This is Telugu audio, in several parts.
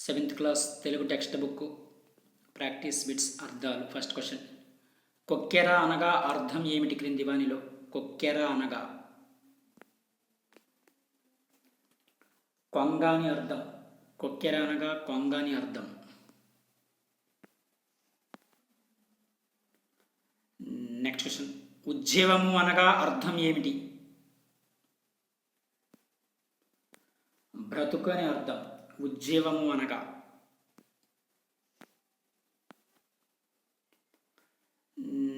Seventh class Telugu text book practice bits అర్థాలు. ఫస్ట్ క్వశ్చన్, కొక్కెర అనగా అర్థం ఏమిటి క్రింది వానిలో? కొక్కెర అనగా కొంగ అని అర్థం. కొక్కెర అనగా కొంగ అని అర్థం. నెక్స్ట్ క్వశ్చన్, ఉజ్జీవము అనగా అర్థం ఏమిటి? బ్రతుకు అని అర్థం. ఉజ్జీవము అనగా.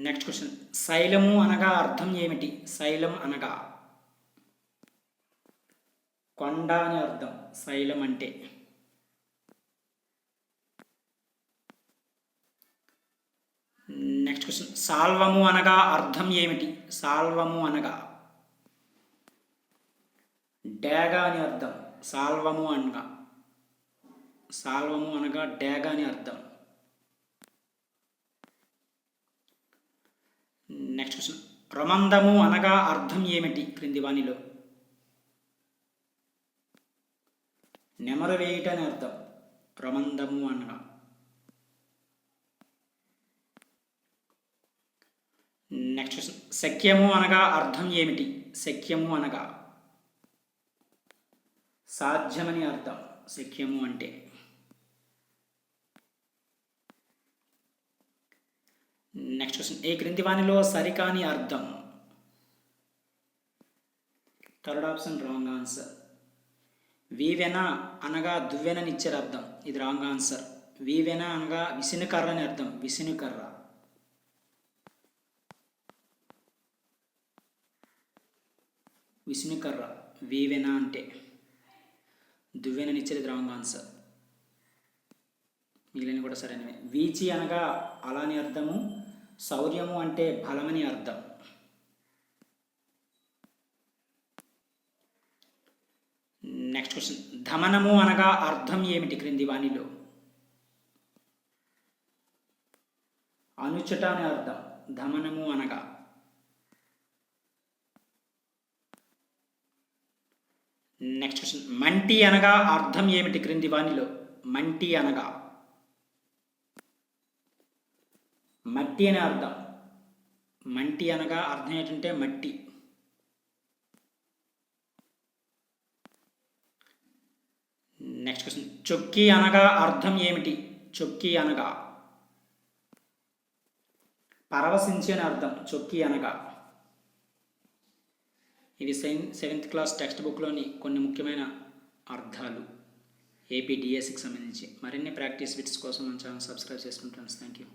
నెక్స్ట్ క్వశ్చన్, శైలము అనగా అర్థం ఏమిటి? శైలం అనగా కొండ అని అర్థం. శైలం అంటే. నెక్స్ట్ క్వశ్చన్, సాల్వము అనగా అర్థం ఏమిటి? సాల్వము అనగా డేగ అని అర్థం. సాల్వము అనగా డేగ అని అర్థం. నెక్స్ట్ క్వశ్చన్, ప్రమందము అనగా అర్థం ఏమిటి క్రింది వానిలో? నెమరు వేయుట అని అర్థం. ప్రమందము అనగా. నెక్స్ట్ క్వశ్చన్, శక్యము అనగా అర్థం ఏమిటి? శక్యము అనగా సాధ్యమని అర్థం. శక్యము అంటే. నెక్స్ట్ క్వశ్చన్, ఏ క్రింది వానిలో సరికాని అర్థం? Third option wrong answer. వీవెన అనగా దువ్వెనని ఇచ్చారు అర్థం. ఇది రాంగ్ ఆన్సర్. వీవెన అనగా విసినుకర్ర అని అర్థం. విసినుకర్ర. విసినుకర్ర వీవెన అంటే. దువ్వెనని ఇచ్చారు. ఇది రాంగ్ ఆన్సర్. మిగిలిన కూడా సరైనవే. వీచి అనగా అలాని అర్థము. శౌర్యము అంటే బలమని అర్థం. నెక్స్ట్ క్వశ్చన్, ధమనము అనగా అర్థం ఏమిటి క్రింది వానిలో? అనుచుట అని అర్థం. ధమనము అనగా. నెక్స్ట్ క్వశ్చన్, మంటి అనగా అర్థం ఏమిటి క్రింది వానిలో? మంటి అనగా మట్టి అని అర్థం. మంటి అనగా అర్థం ఏంటంటే మట్టి. నెక్స్ట్ క్వశ్చన్, చొక్కి అనగా అర్థం ఏమిటి? చొక్కి అనగా పరవశించి అని అర్థం. చొక్కి అనగా. ఇవి సెవెంత్ క్లాస్ టెక్స్ట్ బుక్లోని కొన్ని ముఖ్యమైన అర్థాలు ఏపీ డిఎస్సికి సంబంధించి. మరిన్ని ప్రాక్టీస్ బిట్స్ కోసం మన ఛానల్ సబ్స్క్రైబ్ చేసుకుంటాను. Thank you.